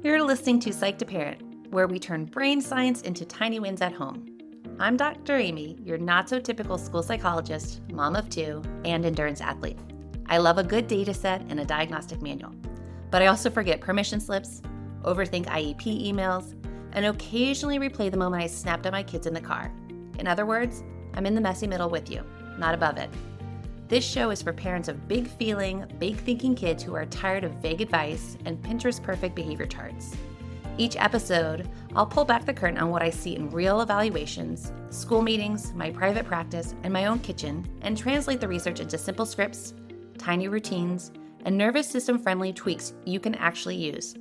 You're listening to Psych to Parent, where we turn brain science into tiny wins at home. I'm Dr. Amy, your not-so-typical school psychologist, mom of two, and endurance athlete. I love a good data set and a diagnostic manual. But I also forget permission slips, overthink IEP emails, and occasionally replay the moment I snapped at my kids in the car. In other words, I'm in the messy middle with you, not above it. This show is for parents of big feeling, big thinking kids who are tired of vague advice and Pinterest perfect behavior charts. Each episode, I'll pull back the curtain on what I see in real evaluations, school meetings, my private practice, and my own kitchen, and translate the research into simple scripts, tiny routines, and nervous system friendly tweaks you can actually use.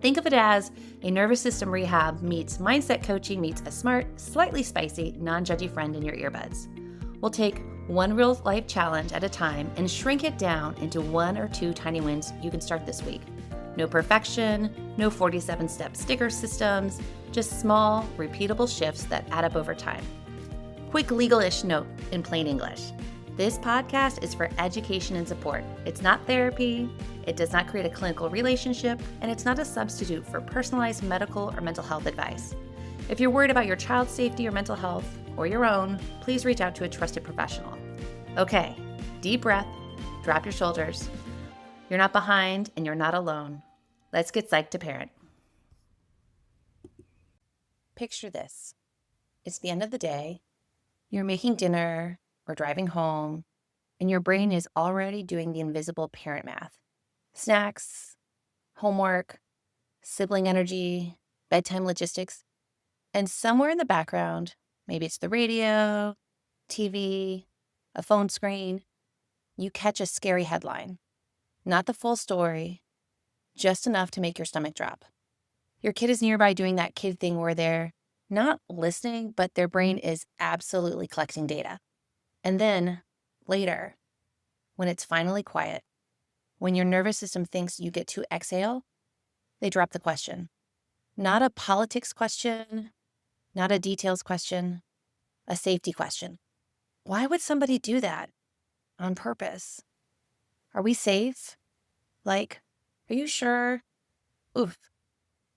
Think of it as a nervous system rehab meets mindset coaching meets a smart, slightly spicy, non-judgy friend in your earbuds. We'll take one real life challenge at a time and shrink it down into 1 or 2 tiny wins you can start this week. No perfection, no 47-step sticker systems, just small, repeatable shifts that add up over time. Quick legal-ish note in plain English. This podcast is for education and support. It's not therapy, it does not create a clinical relationship, and it's not a substitute for personalized medical or mental health advice. If you're worried about your child's safety or mental health, or your own, please reach out to a trusted professional. Okay, deep breath, drop your shoulders. You're not behind and you're not alone. Let's get psyched to parent. Picture this. It's the end of the day. You're making dinner or driving home, and your brain is already doing the invisible parent math. Snacks, homework, sibling energy, bedtime logistics, and somewhere in the background, maybe it's the radio, TV, a phone screen, you catch a scary headline. Not the full story, just enough to make your stomach drop. Your kid is nearby doing that kid thing where they're not listening, but their brain is absolutely collecting data. And then, later, when it's finally quiet, when your nervous system thinks you get to exhale, they drop the question. Not a politics question, not a details question, a safety question. Why would somebody do that on purpose? Are we safe? Like, are you sure? Oof.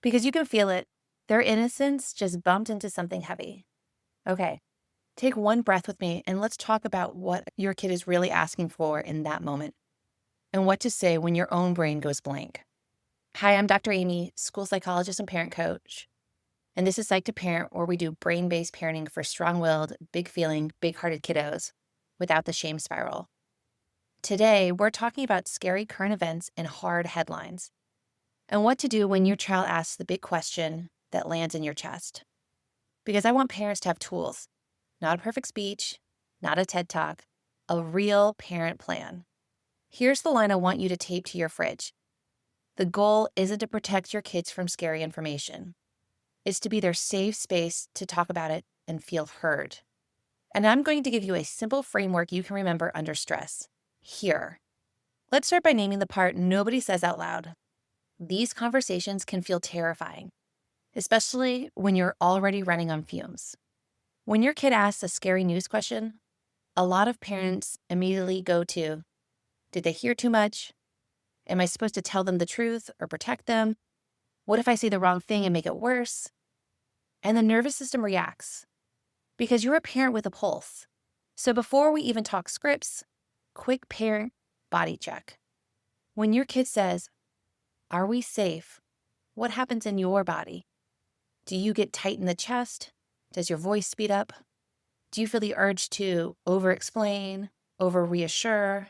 Because you can feel it. Their innocence just bumped into something heavy. Okay, take one breath with me and let's talk about what your kid is really asking for in that moment and what to say when your own brain goes blank. Hi, I'm Dr. Amy, school psychologist and parent coach. And this is Psych to Parent, where we do brain-based parenting for strong-willed, big-feeling, big-hearted kiddos without the shame spiral. Today, we're talking about scary current events and hard headlines, and what to do when your child asks the big question that lands in your chest. Because I want parents to have tools, not a perfect speech, not a TED Talk, a real parent plan. Here's the line I want you to tape to your fridge. The goal isn't to protect your kids from scary information. It's to be their safe space to talk about it and feel heard. And I'm going to give you a simple framework you can remember under stress. Here. Let's start by naming the part nobody says out loud. These conversations can feel terrifying, especially when you're already running on fumes. When your kid asks a scary news question, a lot of parents immediately go to, did they hear too much? Am I supposed to tell them the truth or protect them? What if I say the wrong thing and make it worse? And the nervous system reacts because you're a parent with a pulse. So before we even talk scripts, quick parent body check. When your kid says, are we safe? What happens in your body? Do you get tight in the chest? Does your voice speed up? Do you feel the urge to over-explain, over-reassure,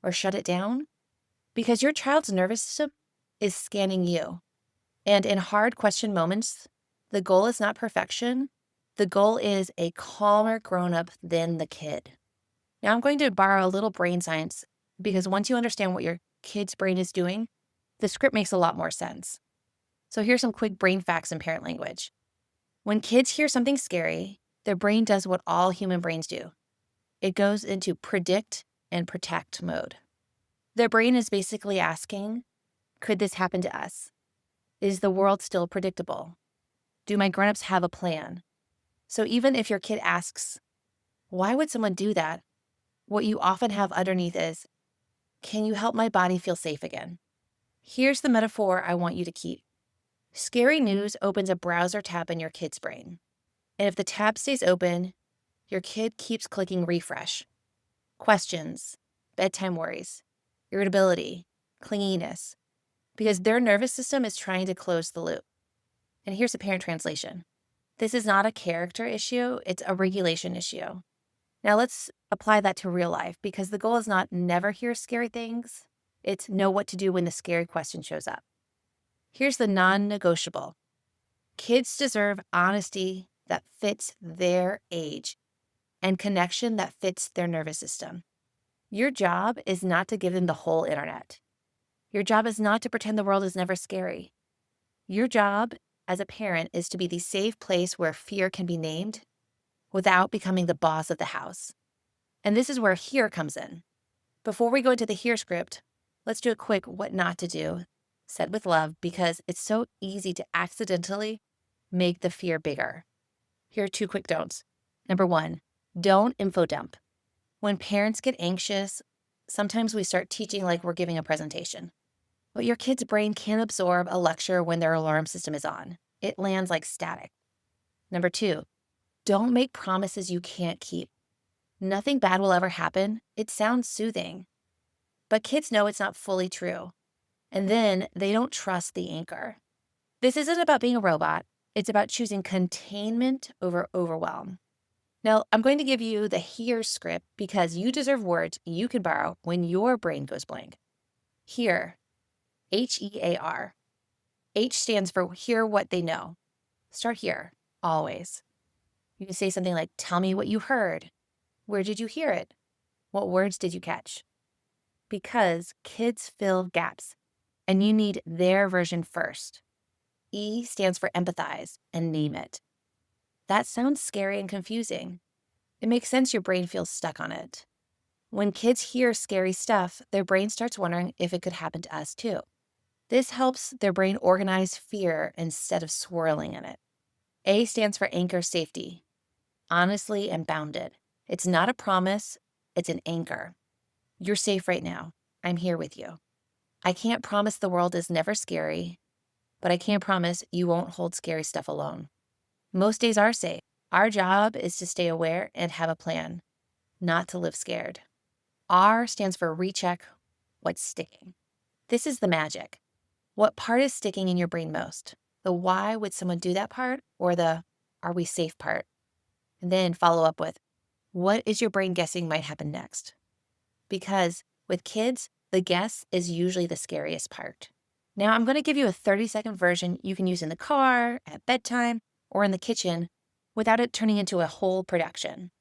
or shut it down? Because your child's nervous system is scanning you. And in hard question moments, the goal is not perfection. The goal is a calmer grown-up than the kid. Now I'm going to borrow a little brain science because once you understand what your kid's brain is doing, the script makes a lot more sense. So here's some quick brain facts in parent language. When kids hear something scary, their brain does what all human brains do. It goes into predict and protect mode. Their brain is basically asking, could this happen to us? Is the world still predictable? Do my grown-ups have a plan? So even if your kid asks, why would someone do that? What you often have underneath is, can you help my body feel safe again? Here's the metaphor I want you to keep. Scary news opens a browser tab in your kid's brain. And if the tab stays open, your kid keeps clicking refresh. Questions, bedtime worries, irritability, clinginess, because their nervous system is trying to close the loop. And here's a parent translation. This is not a character issue, it's a regulation issue. Now let's apply that to real life, because the goal is not never hear scary things, it's know what to do when the scary question shows up. Here's the non-negotiable. Kids deserve honesty that fits their age and connection that fits their nervous system. Your job is not to give them the whole internet. Your job is not to pretend the world is never scary. Your job as a parent is to be the safe place where fear can be named without becoming the boss of the house. And this is where here comes in. Before we go into the here script, let's do a quick what not to do, said with love, because it's so easy to accidentally make the fear bigger. Here are 2 quick don'ts. Number 1, don't info dump. When parents get anxious, sometimes we start teaching like we're giving a presentation. But your kid's brain can't absorb a lecture when their alarm system is on. It lands like static. Number 2, don't make promises you can't keep. Nothing bad will ever happen. It sounds soothing. But kids know it's not fully true. And then they don't trust the anchor. This isn't about being a robot. It's about choosing containment over overwhelm. Now, I'm going to give you the here script because you deserve words you can borrow when your brain goes blank. Here, HEAR. H stands for hear what they know. Start here, always. You can say something like, tell me what you heard. Where did you hear it? What words did you catch? Because kids fill gaps, and you need their version first. E stands for empathize and name it. That sounds scary and confusing. It makes sense your brain feels stuck on it. When kids hear scary stuff, their brain starts wondering if it could happen to us too. This helps their brain organize fear instead of swirling in it. A stands for anchor safety, honestly and bounded. It's not a promise, it's an anchor. You're safe right now. I'm here with you. I can't promise the world is never scary, but I can promise you won't hold scary stuff alone. Most days are safe. Our job is to stay aware and have a plan, not to live scared. R stands for recheck what's sticking. This is the magic. What part is sticking in your brain most? The why would someone do that part or the are we safe part? And then follow up with what is your brain guessing might happen next? Because with kids, the guess is usually the scariest part. Now I'm going to give you a 30-second version you can use in the car, at bedtime, or in the kitchen without it turning into a whole production.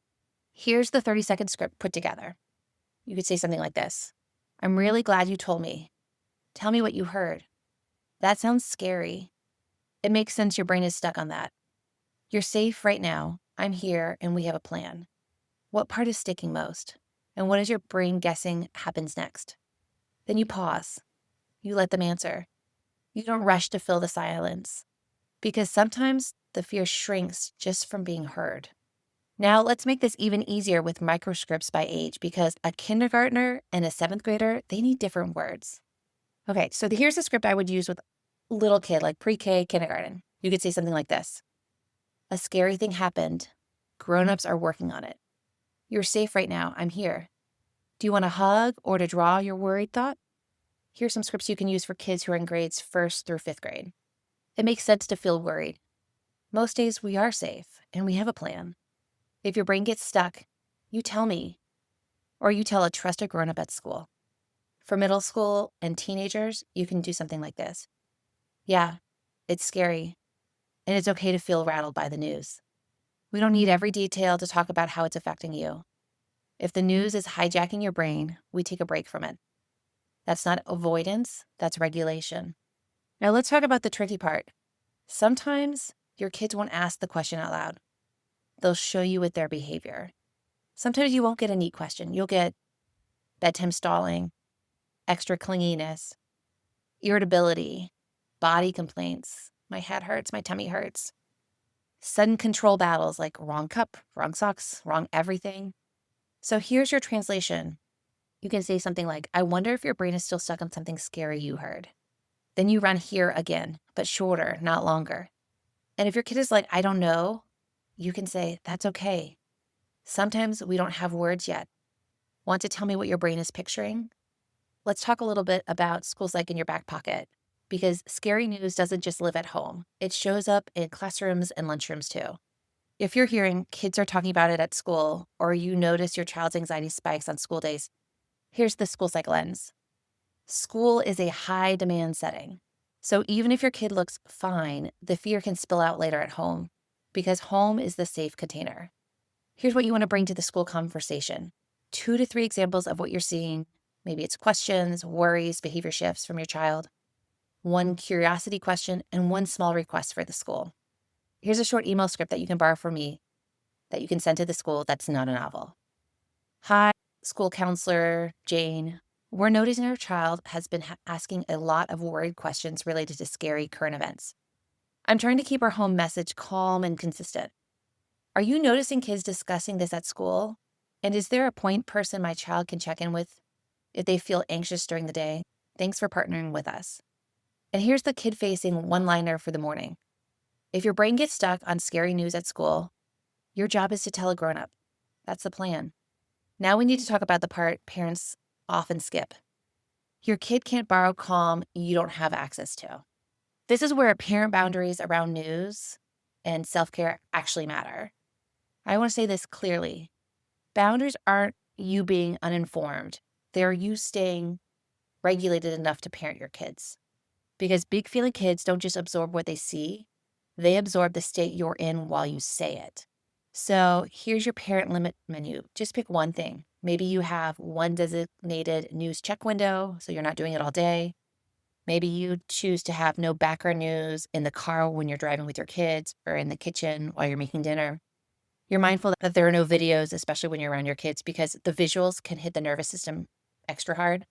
Here's the 30-second script put together. You could say something like this. I'm really glad you told me. Tell me what you heard. That sounds scary. It makes sense your brain is stuck on that. You're safe right now. I'm here and we have a plan. What part is sticking most? And what is your brain guessing happens next? Then you pause. You let them answer. You don't rush to fill the silence because sometimes the fear shrinks just from being heard. Now let's make this even easier with microscripts by age because a kindergartner and a 7th grader, they need different words. Okay, so here's a script I would use with little kid, like pre-K, kindergarten. You could say something like this. A scary thing happened. Grown-ups are working on it. You're safe right now. I'm here. Do you want a hug or to draw your worried thought? Here's some scripts you can use for kids who are in grades 1st through 5th grade. It makes sense to feel worried. Most days we are safe and we have a plan. If your brain gets stuck, you tell me, or you tell a trusted grown-up at school. For middle school and teenagers, you can do something like this. Yeah, it's scary, and it's okay to feel rattled by the news. We don't need every detail to talk about how it's affecting you. If the news is hijacking your brain, we take a break from it. That's not avoidance, that's regulation. Now let's talk about the tricky part. Sometimes your kids won't ask the question out loud. They'll show you with their behavior. Sometimes you won't get a neat question. You'll get bedtime stalling, extra clinginess, irritability, body complaints. My head hurts, my tummy hurts. Sudden control battles like wrong cup, wrong socks, wrong everything. So here's your translation. You can say something like, I wonder if your brain is still stuck on something scary you heard. Then you run here again, but shorter, not longer. And if your kid is like, I don't know, you can say, that's okay. Sometimes we don't have words yet. Want to tell me what your brain is picturing? Let's talk a little bit about school psych in your back pocket, because scary news doesn't just live at home. It shows up in classrooms and lunchrooms too. If you're hearing kids are talking about it at school, or you notice your child's anxiety spikes on school days, here's the school psych lens. School is a high demand setting. So even if your kid looks fine, the fear can spill out later at home, because home is the safe container. Here's what you want to bring to the school conversation: 2 to 3 examples of what you're seeing. Maybe it's questions, worries, behavior shifts from your child, 1 curiosity question, and 1 small request for the school. Here's a short email script that you can borrow from me that you can send to the school that's not a novel. Hi, school counselor Jane. We're noticing our child has been asking a lot of worried questions related to scary current events. I'm trying to keep our home message calm and consistent. Are you noticing kids discussing this at school? And is there a point person my child can check in with if they feel anxious during the day? Thanks for partnering with us. And here's the kid-facing one-liner for the morning. If your brain gets stuck on scary news at school, your job is to tell a grown-up. That's the plan. Now we need to talk about the part parents often skip. Your kid can't borrow calm you don't have access to. This is where parent boundaries around news and self-care actually matter. I want to say this clearly. Boundaries aren't you being uninformed. They're you staying regulated enough to parent your kids. Because big feeling kids don't just absorb what they see, they absorb the state you're in while you say it. So here's your parent limit menu. Just pick one thing. Maybe you have 1 designated news check window, so you're not doing it all day. Maybe you choose to have no background news in the car when you're driving with your kids or in the kitchen while you're making dinner. You're mindful that there are no videos, especially when you're around your kids, because the visuals can hit the nervous system extra hard.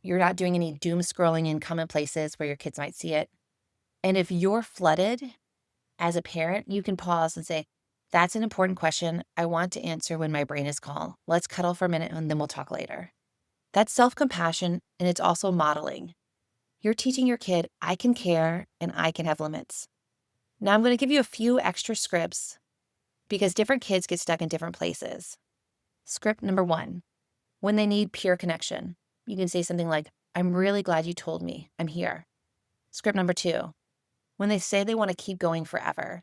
You're not doing any doom scrolling in common places where your kids might see it. And if you're flooded as a parent, you can pause and say, that's an important question I want to answer when my brain is calm. Let's cuddle for a minute and then we'll talk later. That's self-compassion, and it's also modeling. You're teaching your kid, I can care and I can have limits. Now I'm going to give you a few extra scripts because different kids get stuck in different places. Script number 1, when they need peer connection, you can say something like, I'm really glad you told me. I'm here. Script number 2, when they say they want to keep going forever,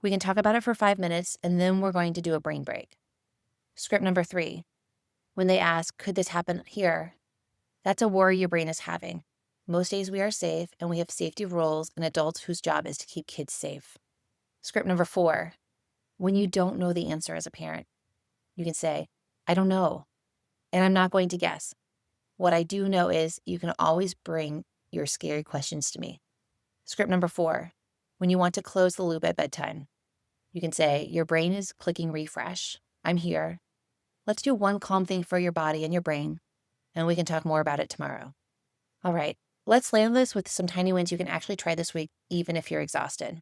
we can talk about it for 5 minutes and then we're going to do a brain break. Script number 3, when they ask, could this happen here? That's a worry your brain is having. Most days we are safe and we have safety rules and adults whose job is to keep kids safe. Script number 4, when you don't know the answer as a parent, you can say, I don't know, and I'm not going to guess. What I do know is you can always bring your scary questions to me. Script number 4, when you want to close the loop at bedtime, you can say, your brain is clicking refresh. I'm here. Let's do one calm thing for your body and your brain, and we can talk more about it tomorrow. All right, let's land this with some tiny wins you can actually try this week, even if you're exhausted.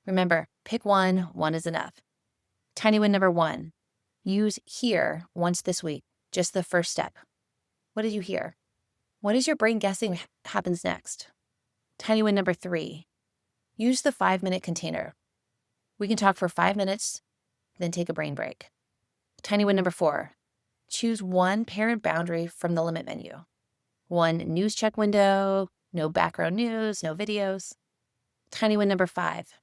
Remember, pick one is enough. Tiny win number 1, use hear once this week, just the first step. What did you hear? What is your brain guessing happens next? Tiny win number 3, use the 5-minute container. We can talk for 5 minutes, then take a brain break. Tiny win number 4, choose one parent boundary from the limit menu. 1 news check window, no background news, no videos. Tiny win number 5,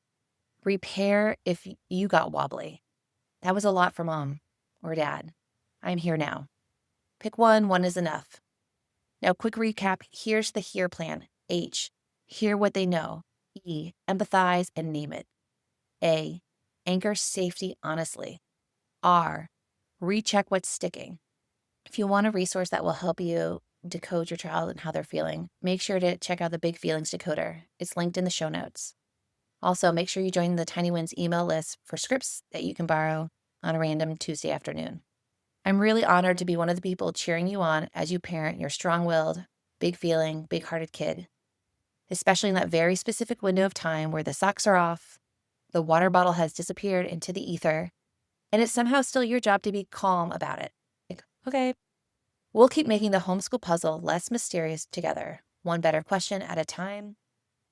repair if you got wobbly. That was a lot for mom or dad. I'm here now. Pick one is enough. Now, quick recap. Here's the hear plan. H, hear what they know. E, empathize and name it. A, anchor safety honestly. R, recheck what's sticking. If you want a resource that will help you decode your child and how they're feeling, make sure to check out the Big Feelings Decoder. It's linked in the show notes. Also, make sure you join the Tiny Wins email list for scripts that you can borrow on a random Tuesday afternoon. I'm really honored to be one of the people cheering you on as you parent your strong-willed, big-feeling, big-hearted kid, especially in that very specific window of time where the socks are off, the water bottle has disappeared into the ether, and it's somehow still your job to be calm about it. Like, okay, we'll keep making the homeschool puzzle less mysterious together. one better question at a time,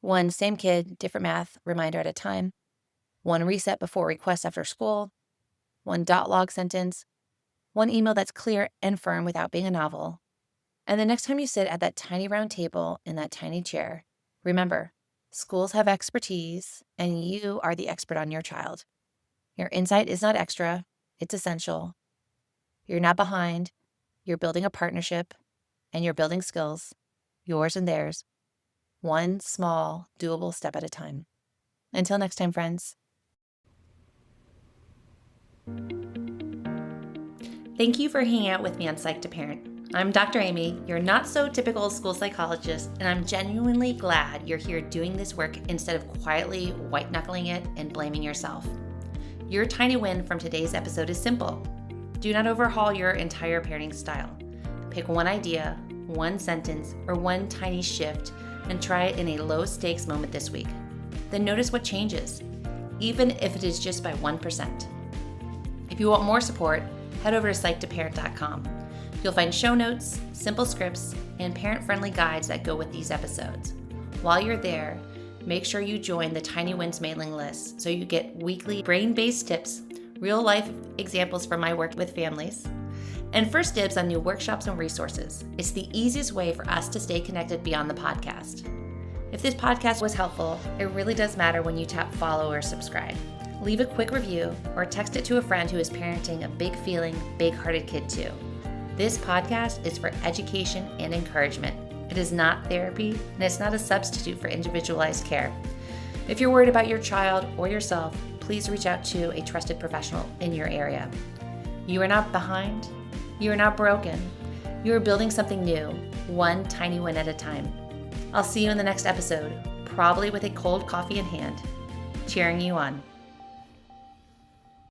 one same kid, different math reminder at a time, one reset before requests after school, one dot log sentence, one email that's clear and firm without being a novel. And the next time you sit at that tiny round table in that tiny chair, remember, schools have expertise and you are the expert on your child. Your insight is not extra, it's essential. You're not behind, you're building a partnership, and you're building skills, yours and theirs, one small, doable step at a time. Until next time, friends. Thank you for hanging out with me on Psych to Parent. I'm Dr. Amy, your not so typical school psychologist, and I'm genuinely glad you're here doing this work instead of quietly white knuckling it and blaming yourself. Your tiny win from today's episode is simple. Do not overhaul your entire parenting style. Pick one idea, one sentence, or one tiny shift and try it in a low stakes moment this week. Then notice what changes, even if it is just by 1%. If you want more support, head over to psychtoparent.com. You'll find show notes, simple scripts, and parent-friendly guides that go with these episodes. While you're there, make sure you join the Tiny Wins mailing list so you get weekly brain-based tips, real-life examples from my work with families, and first dibs on new workshops and resources. It's the easiest way for us to stay connected beyond the podcast. If this podcast was helpful, it really does matter when you tap follow or subscribe. Leave a quick review or text it to a friend who is parenting a big-feeling, big-hearted kid too. This podcast is for education and encouragement. It is not therapy, and it's not a substitute for individualized care. If you're worried about your child or yourself, please reach out to a trusted professional in your area. You are not behind. You are not broken. You are building something new, one tiny win at a time. I'll see you in the next episode, probably with a cold coffee in hand, cheering you on.